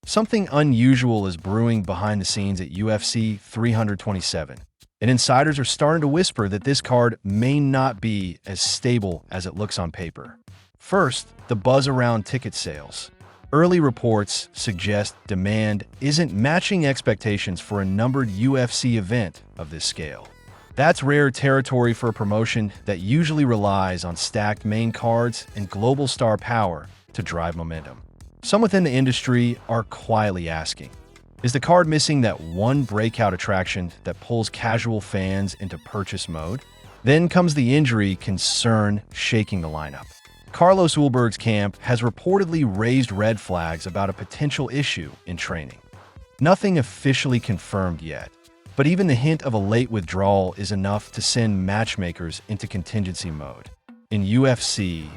Something unusual is brewing behind the scenes at UFC 327, and insiders are starting to whisper that this card may not be as stable as it looks on paper. First, the buzz around ticket sales. Early reports suggest demand isn't matching expectations for a numbered UFC event of this scale. That's rare territory for a promotion that usually relies on stacked main cards and global star power to drive momentum. Some within the industry are quietly asking, is the card missing that one breakout attraction that pulls casual fans into purchase mode? Then comes the injury concern shaking the lineup. Carlos Ulberg's camp has reportedly raised red flags about a potential issue in training. Nothing officially confirmed yet, but even the hint of a late withdrawal is enough to send matchmakers into contingency mode. In UFC,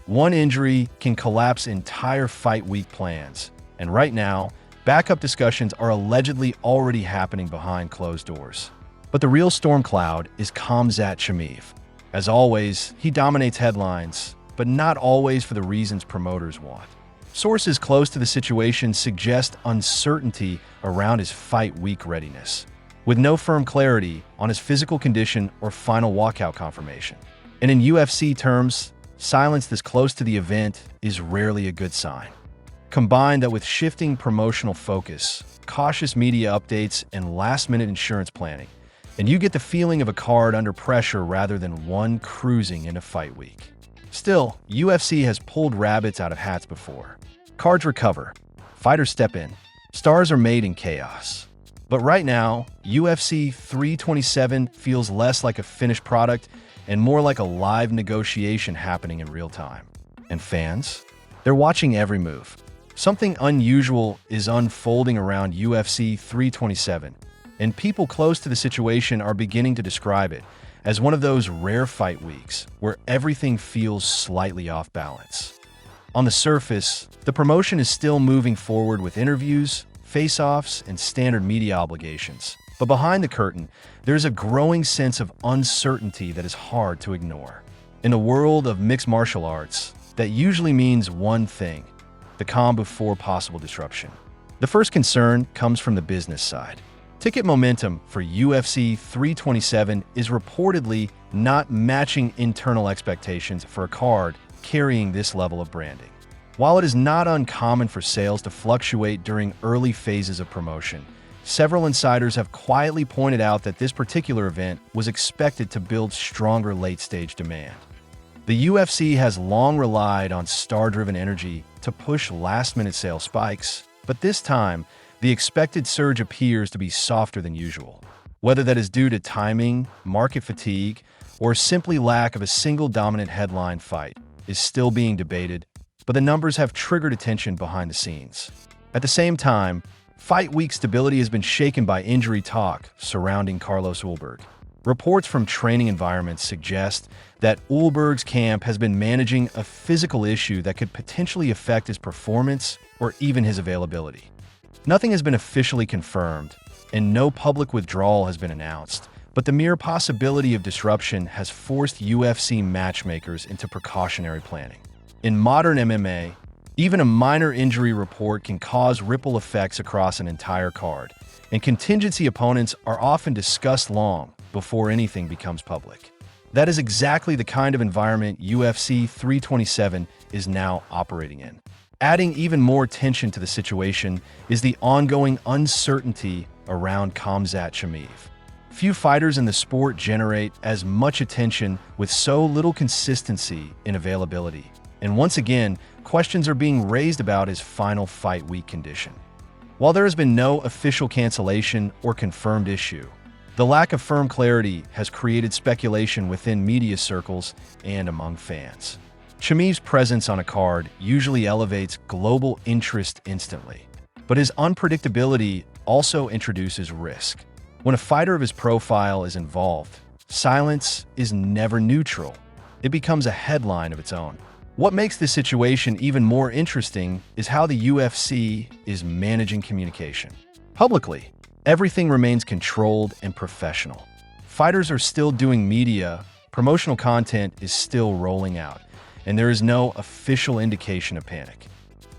one injury can collapse entire fight week plans, and right now, backup discussions are allegedly already happening behind closed doors. But the real storm cloud is Khamzat Chimaev. As always, he dominates headlines, but not always for the reasons promoters want. Sources close to the situation suggest uncertainty around his fight week readiness, with no firm clarity on his physical condition or final walkout confirmation. And in UFC terms, silence this close to the event is rarely a good sign. Combine that with shifting promotional focus, cautious media updates, and last-minute insurance planning, and you get the feeling of a card under pressure rather than one cruising into fight week. Still, UFC has pulled rabbits out of hats before. Cards recover, fighters step in, stars are made in chaos. But right now, UFC 327 feels less like a finished product and more like a live negotiation happening in real time. And fans? They're watching every move. Something unusual is unfolding around UFC 327, and people close to the situation are beginning to describe it as one of those rare fight weeks where everything feels slightly off balance. On the surface, the promotion is still moving forward with interviews, face-offs, and standard media obligations. But behind the curtain, there's a growing sense of uncertainty that is hard to ignore. In the world of mixed martial arts, that usually means one thing: the calm before possible disruption. The first concern comes from the business side. Ticket momentum for UFC 327 is reportedly not matching internal expectations for a card carrying this level of branding. While it is not uncommon for sales to fluctuate during early phases of promotion, several insiders have quietly pointed out that this particular event was expected to build stronger late-stage demand. The UFC has long relied on star-driven energy to push last-minute sales spikes, but this time, the expected surge appears to be softer than usual. Whether that is due to timing, market fatigue, or simply lack of a single dominant headline fight is still being debated, but the numbers have triggered attention behind the scenes. At the same time, fight week stability has been shaken by injury talk surrounding Carlos Ulberg. Reports from training environments suggest that Ulberg's camp has been managing a physical issue that could potentially affect his performance or even his availability. Nothing has been officially confirmed, and no public withdrawal has been announced, but the mere possibility of disruption has forced UFC matchmakers into precautionary planning. In modern MMA, even a minor injury report can cause ripple effects across an entire card, and contingency opponents are often discussed long before anything becomes public. That is exactly the kind of environment UFC 327 is now operating in. Adding even more tension to the situation is the ongoing uncertainty around Khamzat Chimaev. Few fighters in the sport generate as much attention with so little consistency in availability. And once again, questions are being raised about his final fight week condition. While there has been no official cancellation or confirmed issue, the lack of firm clarity has created speculation within media circles and among fans. Chimaev's presence on a card usually elevates global interest instantly, but his unpredictability also introduces risk. When a fighter of his profile is involved, silence is never neutral. It becomes a headline of its own. What makes this situation even more interesting is how the UFC is managing communication. Publicly, everything remains controlled and professional. Fighters are still doing media, promotional content is still rolling out, and there is no official indication of panic.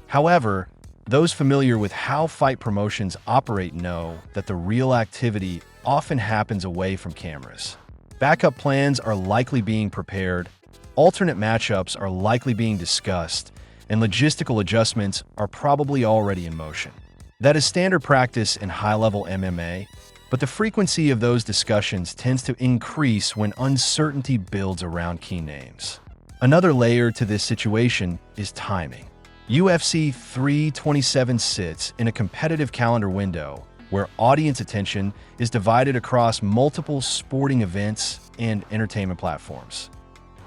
However, Those familiar with how fight promotions operate know that the real activity often happens away from cameras. Backup plans are likely being prepared, alternate matchups are likely being discussed, and logistical adjustments are probably already in motion. That is standard practice in high-level MMA, but the frequency of those discussions tends to increase when uncertainty builds around key names. Another layer to this situation is timing. UFC 327 sits in a competitive calendar window where audience attention is divided across multiple sporting events and entertainment platforms.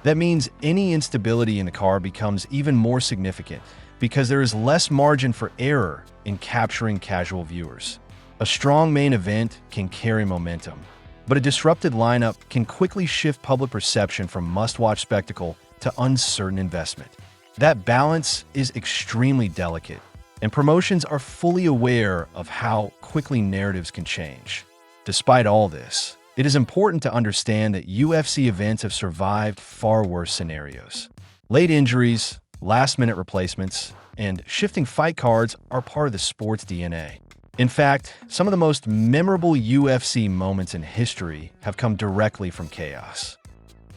That means any instability in the card becomes even more significant because there is less margin for error in capturing casual viewers. A strong main event can carry momentum, but a disrupted lineup can quickly shift public perception from must-watch spectacle to uncertain investment. That balance is extremely delicate, and promotions are fully aware of how quickly narratives can change. Despite all this, it is important to understand that UFC events have survived far worse scenarios. Late injuries, last-minute replacements, and shifting fight cards are part of the sport's DNA. In fact, some of the most memorable UFC moments in history have come directly from chaos.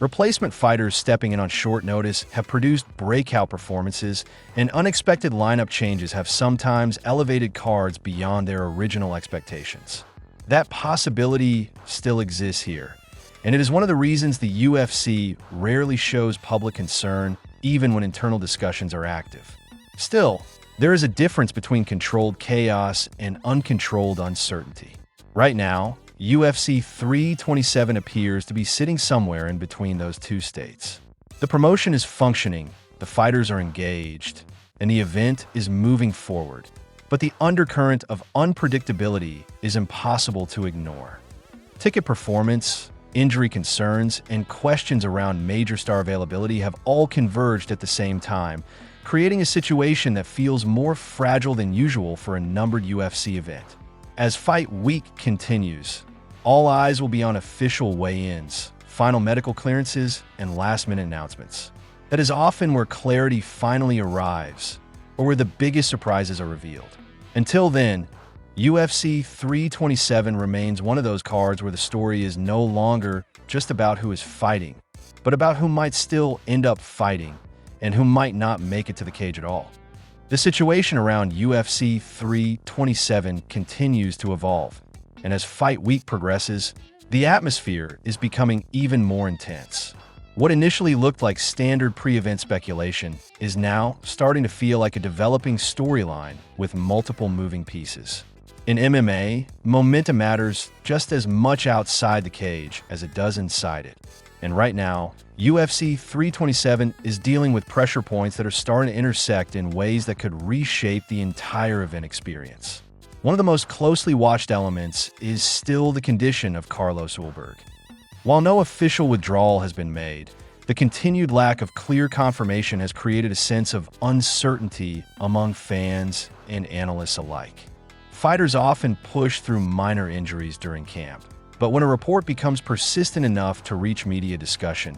Replacement fighters stepping in on short notice have produced breakout performances, and unexpected lineup changes have sometimes elevated cards beyond their original expectations. That possibility still exists here, and it is one of the reasons the UFC rarely shows public concern even when internal discussions are active. Still, there is a difference between controlled chaos and uncontrolled uncertainty. Right now, UFC 327 appears to be sitting somewhere in between those two states. The promotion is functioning, the fighters are engaged, and the event is moving forward. But the undercurrent of unpredictability is impossible to ignore. Ticket performance, injury concerns, and questions around major star availability have all converged at the same time, creating a situation that feels more fragile than usual for a numbered UFC event. As Fight Week continues, all eyes will be on official weigh-ins, final medical clearances, and last-minute announcements. That is often where clarity finally arrives, or where the biggest surprises are revealed. Until then, UFC 327 remains one of those cards where the story is no longer just about who is fighting, but about who might still end up fighting and who might not make it to the cage at all. The situation around UFC 327 continues to evolve, and as Fight Week progresses, the atmosphere is becoming even more intense. What initially looked like standard pre-event speculation is now starting to feel like a developing storyline with multiple moving pieces. In MMA, momentum matters just as much outside the cage as it does inside it. And right now, UFC 327 is dealing with pressure points that are starting to intersect in ways that could reshape the entire event experience. One of the most closely watched elements is still the condition of Carlos Ulberg. While no official withdrawal has been made, the continued lack of clear confirmation has created a sense of uncertainty among fans and analysts alike. Fighters often push through minor injuries during camp, but when a report becomes persistent enough to reach media discussion,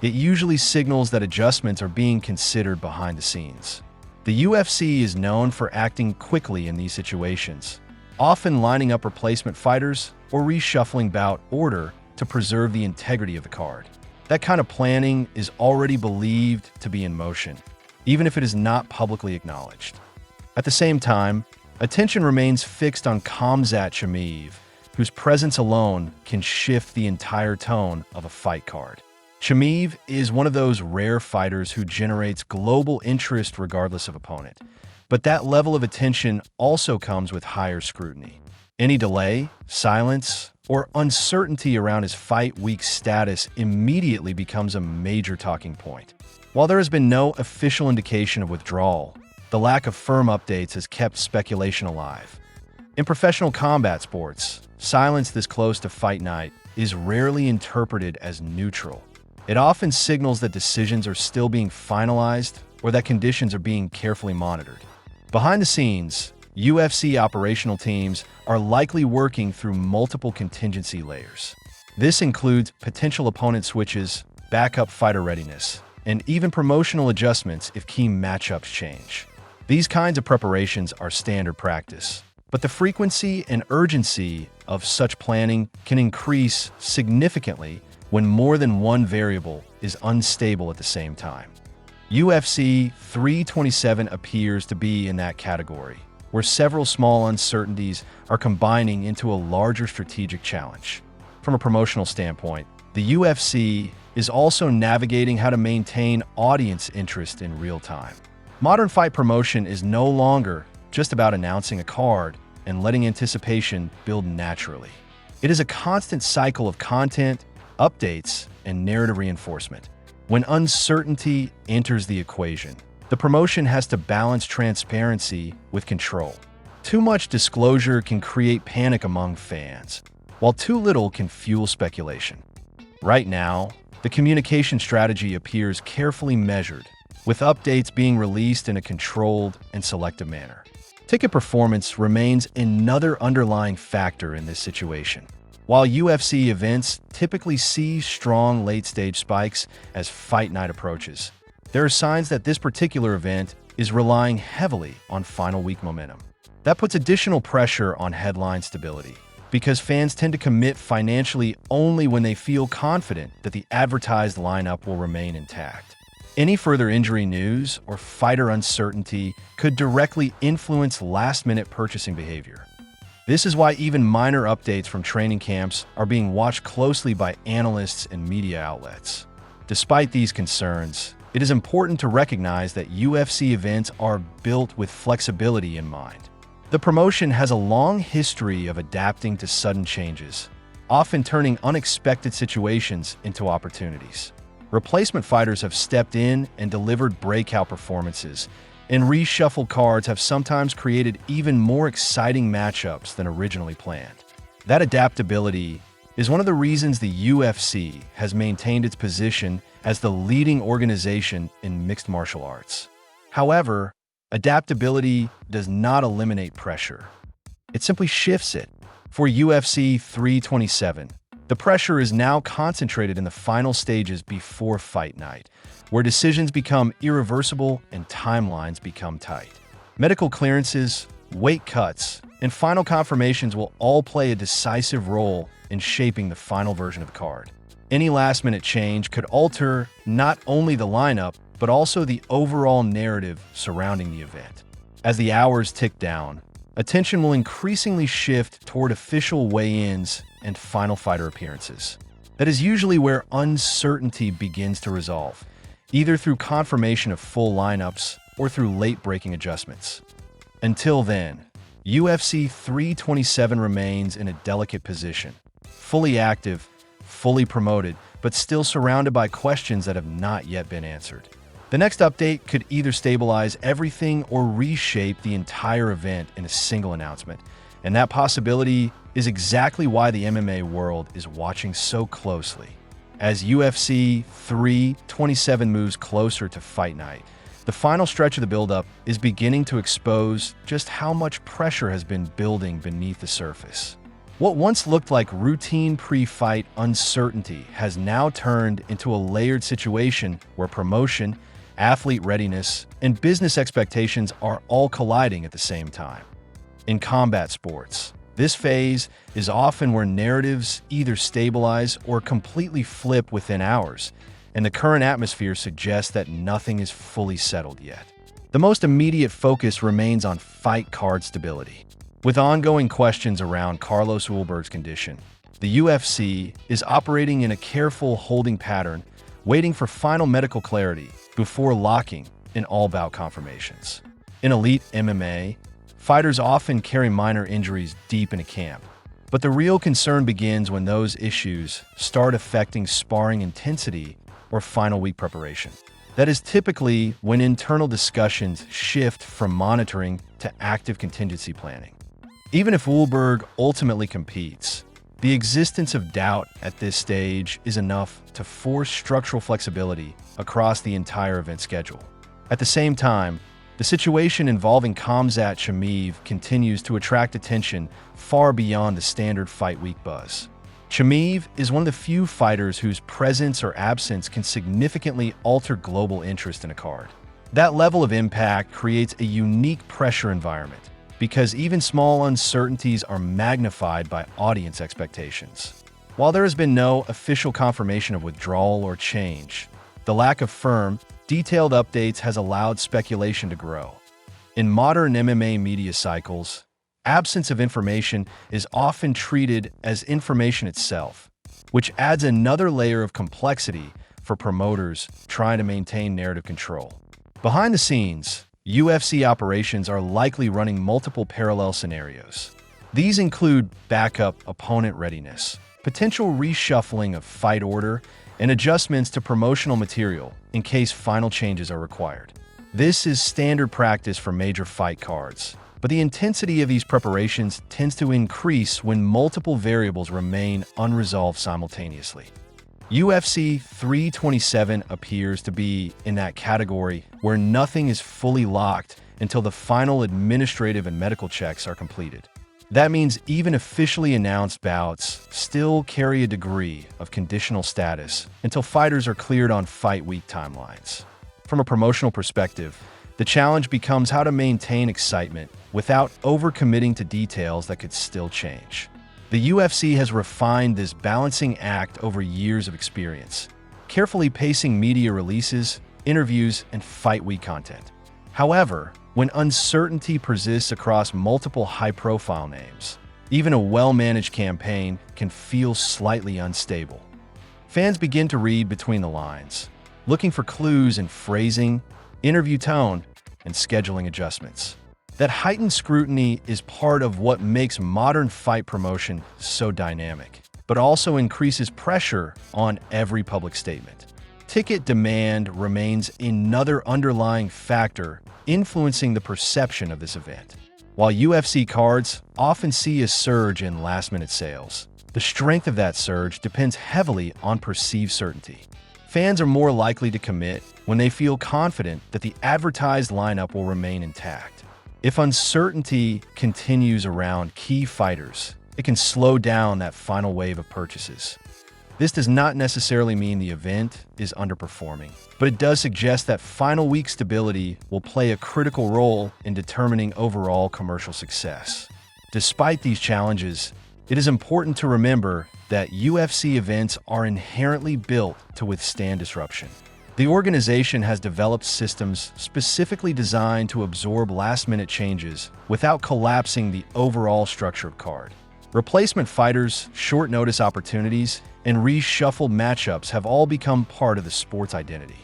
it usually signals that adjustments are being considered behind the scenes. The UFC is known for acting quickly in these situations, often lining up replacement fighters or reshuffling bout order to preserve the integrity of the card. That kind of planning is already believed to be in motion, even if it is not publicly acknowledged. At the same time, attention remains fixed on Khamzat Chimaev, whose presence alone can shift the entire tone of a fight card. Chimaev is one of those rare fighters who generates global interest regardless of opponent, but that level of attention also comes with higher scrutiny. Any delay, silence, or uncertainty around his Fight Week status immediately becomes a major talking point. While there has been no official indication of withdrawal, the lack of firm updates has kept speculation alive. In professional combat sports, silence this close to fight night is rarely interpreted as neutral. It often signals that decisions are still being finalized or that conditions are being carefully monitored. Behind the scenes, UFC operational teams are likely working through multiple contingency layers. This includes potential opponent switches, backup fighter readiness, and even promotional adjustments if key matchups change. These kinds of preparations are standard practice, but the frequency and urgency of such planning can increase significantly when more than one variable is unstable at the same time. UFC 327 appears to be in that category, where several small uncertainties are combining into a larger strategic challenge. From a promotional standpoint, the UFC is also navigating how to maintain audience interest in real time. Modern fight promotion is no longer just about announcing a card and letting anticipation build naturally. It is a constant cycle of content, updates, and narrative reinforcement. When uncertainty enters the equation, the promotion has to balance transparency with control. Too much disclosure can create panic among fans, while too little can fuel speculation. Right now, the communication strategy appears carefully measured, with updates being released in a controlled and selective manner. Ticket performance remains another underlying factor in this situation. While UFC events typically see strong late-stage spikes as fight night approaches, there are signs that this particular event is relying heavily on final week momentum. That puts additional pressure on headline stability, because fans tend to commit financially only when they feel confident that the advertised lineup will remain intact. Any further injury news or fighter uncertainty could directly influence last-minute purchasing behavior. This is why even minor updates from training camps are being watched closely by analysts and media outlets. Despite these concerns, it is important to recognize that UFC events are built with flexibility in mind. The promotion has a long history of adapting to sudden changes, often turning unexpected situations into opportunities. Replacement fighters have stepped in and delivered breakout performances, and reshuffled cards have sometimes created even more exciting matchups than originally planned. That adaptability is one of the reasons the UFC has maintained its position as the leading organization in mixed martial arts. However, adaptability does not eliminate pressure. It simply shifts it. For UFC 327, the pressure is now concentrated in the final stages before fight night, where decisions become irreversible and timelines become tight. Medical clearances, weight cuts, and final confirmations will all play a decisive role in shaping the final version of the card. Any last-minute change could alter not only the lineup, but also the overall narrative surrounding the event. As the hours tick down, attention will increasingly shift toward official weigh-ins and final fighter appearances. That is usually where uncertainty begins to resolve, either through confirmation of full lineups or through late-breaking adjustments. Until then, UFC 327 remains in a delicate position, fully active, fully promoted, but still surrounded by questions that have not yet been answered. The next update could either stabilize everything or reshape the entire event in a single announcement, and that possibility is exactly why the MMA world is watching so closely. As UFC 327 moves closer to fight night, the final stretch of the build-up is beginning to expose just how much pressure has been building beneath the surface. What once looked like routine pre-fight uncertainty has now turned into a layered situation where promotion, athlete readiness, and business expectations are all colliding at the same time. In combat sports, this phase is often where narratives either stabilize or completely flip within hours, and the current atmosphere suggests that nothing is fully settled yet. The most immediate focus remains on fight card stability. With ongoing questions around Carlos Ulberg's condition, the UFC is operating in a careful holding pattern, waiting for final medical clarity before locking in all-bout confirmations. In elite MMA, fighters often carry minor injuries deep into camp, but the real concern begins when those issues start affecting sparring intensity or final week preparation. That is typically when internal discussions shift from monitoring to active contingency planning. Even if Ulberg ultimately competes, the existence of doubt at this stage is enough to force structural flexibility across the entire event schedule. At the same time, the situation involving Khamzat Chimaev continues to attract attention far beyond the standard fight week buzz. Chimaev is one of the few fighters whose presence or absence can significantly alter global interest in a card. That level of impact creates a unique pressure environment because even small uncertainties are magnified by audience expectations. While there has been no official confirmation of withdrawal or change, the lack of firm, detailed updates has allowed speculation to grow. In modern MMA media cycles, absence of information is often treated as information itself, which adds another layer of complexity for promoters trying to maintain narrative control. Behind the scenes, UFC operations are likely running multiple parallel scenarios. These include backup opponent readiness, potential reshuffling of fight order, and adjustments to promotional material in case final changes are required. This is standard practice for major fight cards, but the intensity of these preparations tends to increase when multiple variables remain unresolved simultaneously. UFC 327 appears to be in that category where nothing is fully locked until the final administrative and medical checks are completed. That means even officially announced bouts still carry a degree of conditional status until fighters are cleared on fight week timelines. From a promotional perspective, the challenge becomes how to maintain excitement without overcommitting to details that could still change. The UFC has refined this balancing act over years of experience, carefully pacing media releases, interviews, and fight week content. However, when uncertainty persists across multiple high-profile names, even a well-managed campaign can feel slightly unstable. Fans begin to read between the lines, looking for clues in phrasing, interview tone, and scheduling adjustments. That heightened scrutiny is part of what makes modern fight promotion so dynamic, but also increases pressure on every public statement. Ticket demand remains another underlying factor influencing the perception of this event. While UFC cards often see a surge in last-minute sales, the strength of that surge depends heavily on perceived certainty. Fans are more likely to commit when they feel confident that the advertised lineup will remain intact. If uncertainty continues around key fighters, it can slow down that final wave of purchases. This does not necessarily mean the event is underperforming, but it does suggest that final week stability will play a critical role in determining overall commercial success. Despite these challenges, it is important to remember that UFC events are inherently built to withstand disruption. The organization has developed systems specifically designed to absorb last-minute changes without collapsing the overall structure of card. Replacement fighters, short-notice opportunities, and reshuffled matchups have all become part of the sport's identity.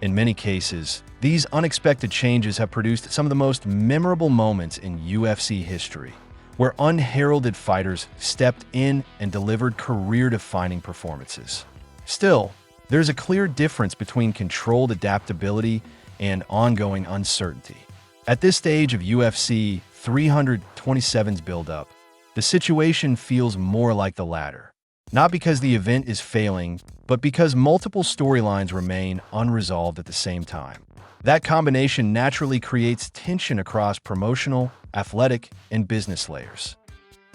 In many cases, these unexpected changes have produced some of the most memorable moments in UFC history, where unheralded fighters stepped in and delivered career-defining performances. Still, there's a clear difference between controlled adaptability and ongoing uncertainty. At this stage of UFC 327's build-up, the situation feels more like the latter. Not because the event is failing, but because multiple storylines remain unresolved at the same time. That combination naturally creates tension across promotional, athletic, and business layers.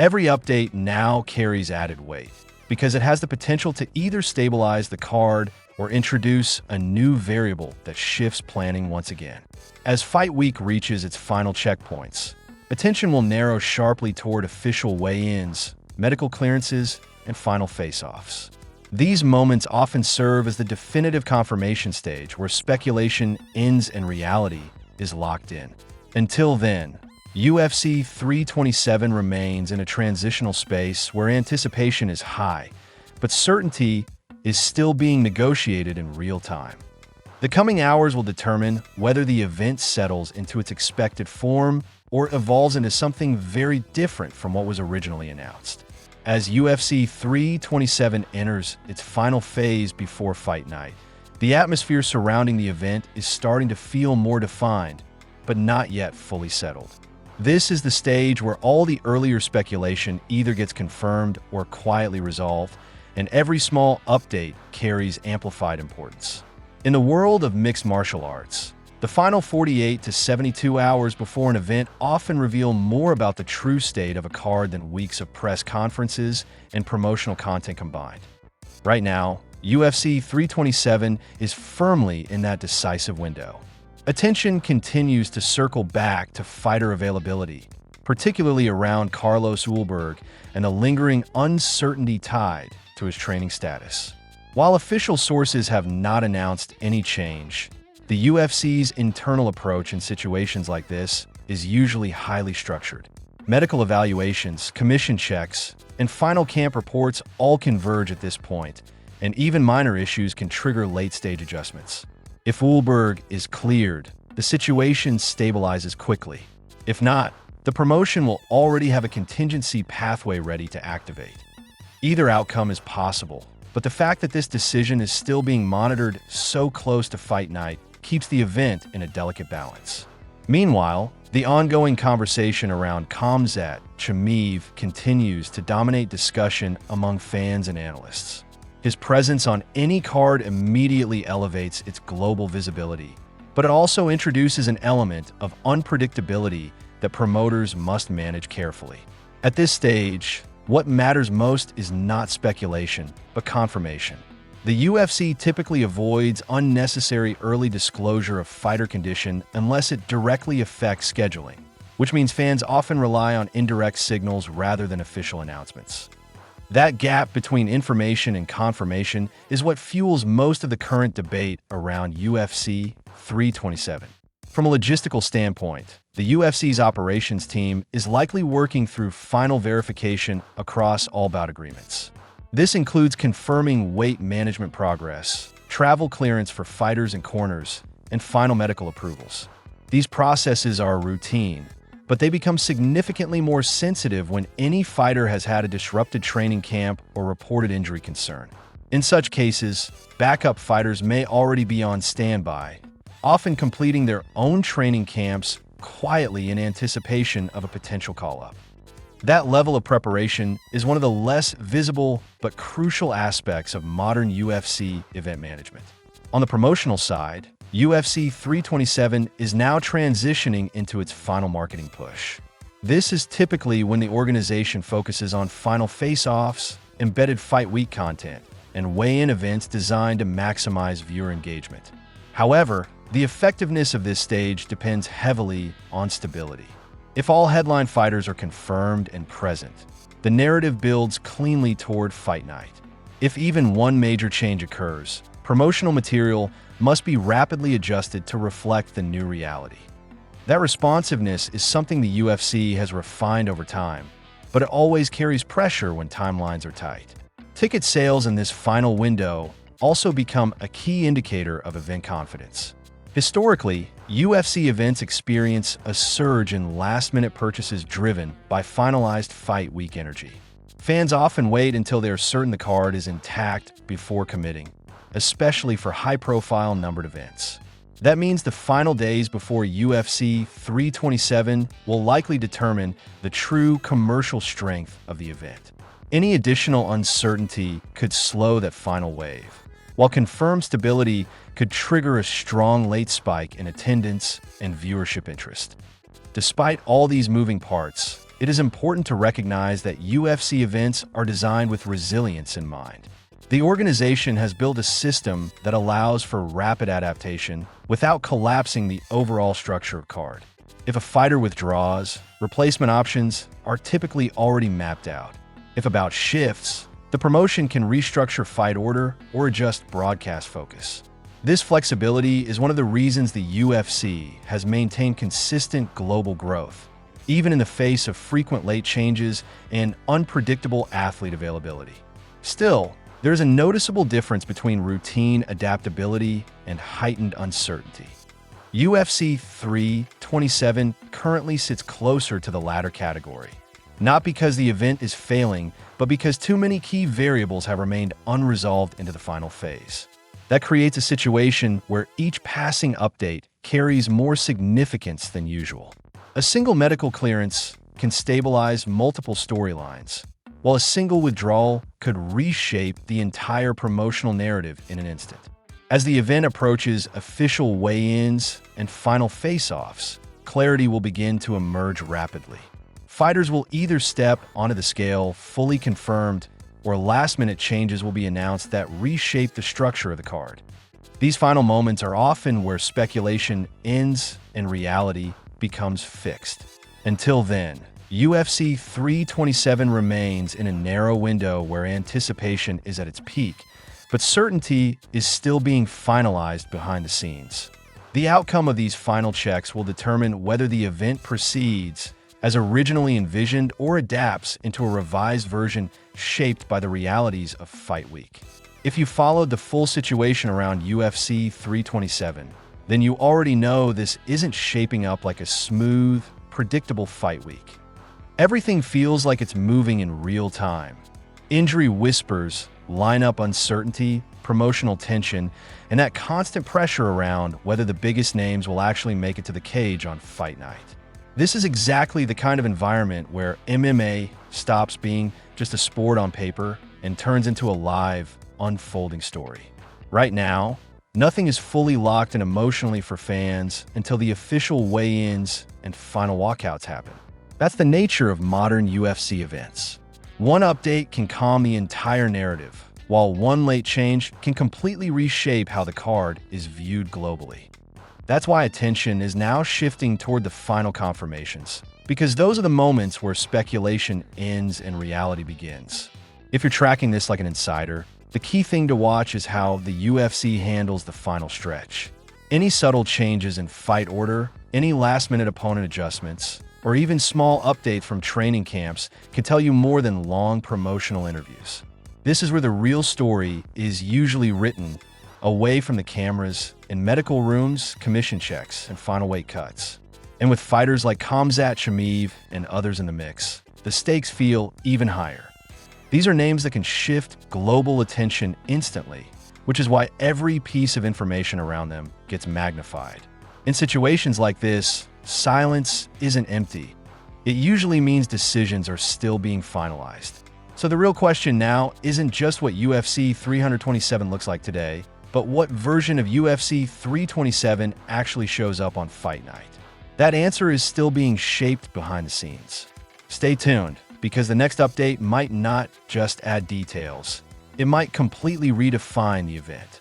Every update now carries added weight, because it has the potential to either stabilize the card or introduce a new variable that shifts planning once again. As Fight Week reaches its final checkpoints, attention will narrow sharply toward official weigh-ins, medical clearances, and final face-offs. These moments often serve as the definitive confirmation stage where speculation ends and reality is locked in. Until then, UFC 327 remains in a transitional space where anticipation is high, but certainty is still being negotiated in real time. The coming hours will determine whether the event settles into its expected form or evolves into something very different from what was originally announced. As UFC 327 enters its final phase before fight night, the atmosphere surrounding the event is starting to feel more defined, but not yet fully settled. This is the stage where all the earlier speculation either gets confirmed or quietly resolved, and every small update carries amplified importance. In the world of mixed martial arts, the final 48 to 72 hours before an event often reveal more about the true state of a card than weeks of press conferences and promotional content combined. Right now, UFC 327 is firmly in that decisive window. Attention continues to circle back to fighter availability, particularly around Carlos Ulberg and the lingering uncertainty tied to his training status. While official sources have not announced any change, the UFC's internal approach in situations like this is usually highly structured. Medical evaluations, commission checks, and final camp reports all converge at this point, and even minor issues can trigger late-stage adjustments. If Ulberg is cleared, the situation stabilizes quickly. If not, the promotion will already have a contingency pathway ready to activate. Either outcome is possible, but the fact that this decision is still being monitored so close to fight night keeps the event in a delicate balance. Meanwhile, the ongoing conversation around Khamzat Chimaev continues to dominate discussion among fans and analysts. His presence on any card immediately elevates its global visibility, but it also introduces an element of unpredictability that promoters must manage carefully. At this stage, what matters most is not speculation, but confirmation. The UFC typically avoids unnecessary early disclosure of fighter condition unless it directly affects scheduling, which means fans often rely on indirect signals rather than official announcements. That gap between information and confirmation is what fuels most of the current debate around UFC 327. From a logistical standpoint, the UFC's operations team is likely working through final verification across all bout agreements. This includes confirming weight management progress, travel clearance for fighters and corners, and final medical approvals. These processes are routine, but they become significantly more sensitive when any fighter has had a disrupted training camp or reported injury concern. In such cases, backup fighters may already be on standby, often completing their own training camps quietly in anticipation of a potential call-up. That level of preparation is one of the less visible but crucial aspects of modern UFC event management. On the promotional side, UFC 327 is now transitioning into its final marketing push. This is typically when the organization focuses on final face-offs, embedded fight week content, and weigh-in events designed to maximize viewer engagement. However, the effectiveness of this stage depends heavily on stability. If all headline fighters are confirmed and present, the narrative builds cleanly toward fight night. If even one major change occurs, promotional material must be rapidly adjusted to reflect the new reality. That responsiveness is something the UFC has refined over time, but it always carries pressure when timelines are tight. Ticket sales in this final window also become a key indicator of event confidence. Historically, UFC events experience a surge in last-minute purchases driven by finalized fight week energy. Fans often wait until they are certain the card is intact before committing, especially for high-profile numbered events. That means the final days before UFC 327 will likely determine the true commercial strength of the event. Any additional uncertainty could slow that final wave, while confirmed stability could trigger a strong late spike in attendance and viewership interest. Despite all these moving parts, it is important to recognize that UFC events are designed with resilience in mind. The organization has built a system that allows for rapid adaptation without collapsing the overall structure of card. If a fighter withdraws, replacement options are typically already mapped out. If a bout shifts, the promotion can restructure fight order or adjust broadcast focus. This flexibility is one of the reasons the UFC has maintained consistent global growth, even in the face of frequent late changes and unpredictable athlete availability. Still, there is a noticeable difference between routine adaptability and heightened uncertainty. UFC 327 currently sits closer to the latter category, not because the event is failing, but because too many key variables have remained unresolved into the final phase. That creates a situation where each passing update carries more significance than usual. A single medical clearance can stabilize multiple storylines, while a single withdrawal could reshape the entire promotional narrative in an instant. As the event approaches official weigh-ins and final face-offs, clarity will begin to emerge rapidly. Fighters will either step onto the scale fully confirmed, or last-minute changes will be announced that reshape the structure of the card. These final moments are often where speculation ends and reality becomes fixed. Until then, UFC 327 remains in a narrow window where anticipation is at its peak, but certainty is still being finalized behind the scenes. The outcome of these final checks will determine whether the event proceeds as originally envisioned or adapts into a revised version shaped by the realities of Fight Week. If you followed the full situation around UFC 327, then you already know this isn't shaping up like a smooth, predictable fight week. Everything feels like it's moving in real time. Injury whispers, lineup uncertainty, promotional tension, and that constant pressure around whether the biggest names will actually make it to the cage on fight night. This is exactly the kind of environment where MMA stops being just a sport on paper and turns into a live, unfolding story. Right now, nothing is fully locked and emotionally for fans until the official weigh-ins and final walkouts happen. That's the nature of modern UFC events. One update can calm the entire narrative, while one late change can completely reshape how the card is viewed globally. That's why attention is now shifting toward the final confirmations, because those are the moments where speculation ends and reality begins. If you're tracking this like an insider, the key thing to watch is how the UFC handles the final stretch. Any subtle changes in fight order, any last-minute opponent adjustments, or even small updates from training camps can tell you more than long promotional interviews. This is where the real story is usually written, away from the cameras, in medical rooms, commission checks, and final weight cuts. And with fighters like Khamzat Chimaev and others in the mix, the stakes feel even higher. These are names that can shift global attention instantly, which is why every piece of information around them gets magnified. In situations like this, silence isn't empty. It usually means decisions are still being finalized. So the real question now isn't just what UFC 327 looks like today, but what version of UFC 327 actually shows up on fight night. That answer is still being shaped behind the scenes. Stay tuned, because the next update might not just add details. It might completely redefine the event.